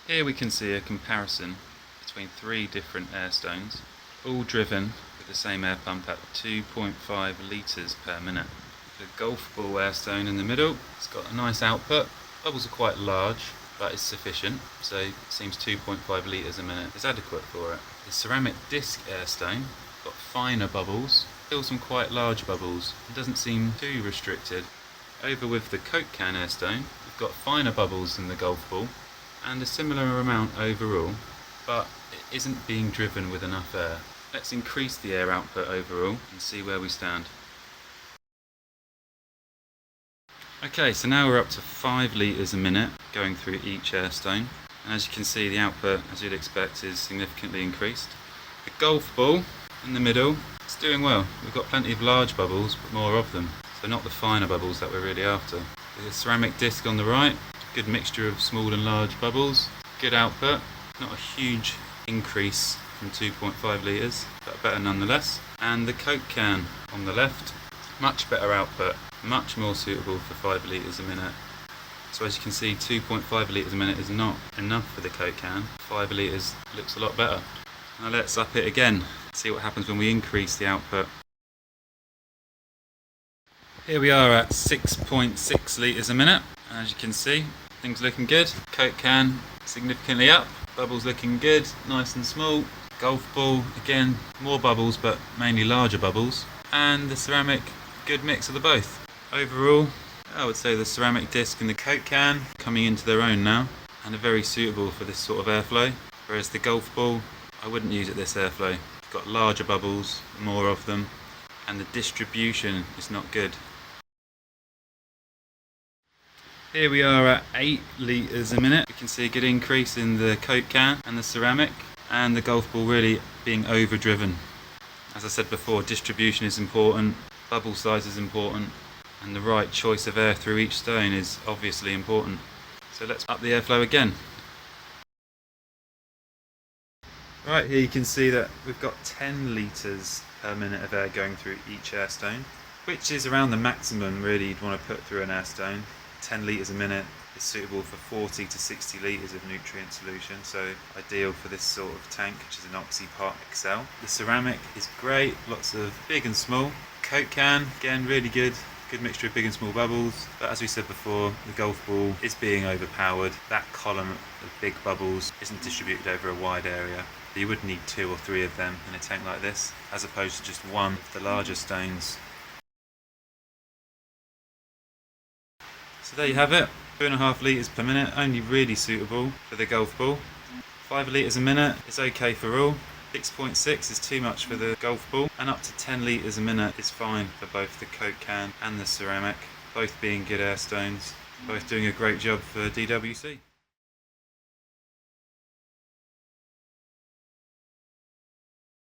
Here we can see a comparison between three different air stones, all driven with the same air pump at 2.5 litres per minute. The golf ball air stone in the middle, it's got a nice output. Bubbles are quite large, but it's sufficient, so it seems 2.5 litres a minute is adequate for it. The ceramic disc air stone got finer bubbles, still some quite large bubbles, it doesn't seem too restricted. Over with the Coke can air stone, we've got finer bubbles than the golf ball, and a similar amount overall, but it isn't being driven with enough air. Let's increase the air output overall and see where we stand. Okay, so now we're up to 5 litres a minute going through each air stone, and as you can see the output, as you'd expect, is significantly increased. The golf ball in the middle, it's doing well. We've got plenty of large bubbles, but more of them, so not the finer bubbles that we're really after. The ceramic disc on the right, good mixture of small and large bubbles, good output, not a huge increase from 2.5 litres, but better nonetheless. And the Coke can on the left, much better output, much more suitable for 5 litres a minute. So as you can see, 2.5 litres a minute is not enough for the Coke can. 5 litres looks a lot better. Now let's up it again, see what happens when we increase the output. Here we are at 6.6 litres a minute, and as you can see, things looking good. Coke can significantly up, bubbles looking good, nice and small. Golf ball, again, more bubbles but mainly larger bubbles. And the ceramic, good mix of the both. Overall, I would say the ceramic disc and the Coke can coming into their own now and are very suitable for this sort of airflow. Whereas the golf ball, I wouldn't use it this airflow. It's got larger bubbles, more of them, and the distribution is not good. Here we are at 8 litres a minute. We can see a good increase in the Coke can and the ceramic, and the golf ball really being overdriven. As I said before, distribution is important, bubble size is important, and the right choice of air through each stone is obviously important. So let's up the airflow again. Right, here you can see that we've got 10 litres per minute of air going through each air stone, which is around the maximum really you'd want to put through an air stone. 10 litres a minute is suitable for 40 to 60 litres of nutrient solution, so ideal for this sort of tank, which is an Oxy-Pot XL. The ceramic is great, lots of big and small. Coke can, again really good mixture of big and small bubbles, but as we said before, the golf ball is being overpowered. That column of big bubbles isn't distributed over a wide area. You would need 2 or 3 of them in a tank like this, as opposed to just one of the larger stones. So there you have it, 2.5 litres per minute, only really suitable for the golf ball. 5 litres a minute is okay for all. 6.6 is too much for the golf ball, and up to 10 litres a minute is fine for both the Coke can and the ceramic, both being good air stones, both doing a great job for DWC.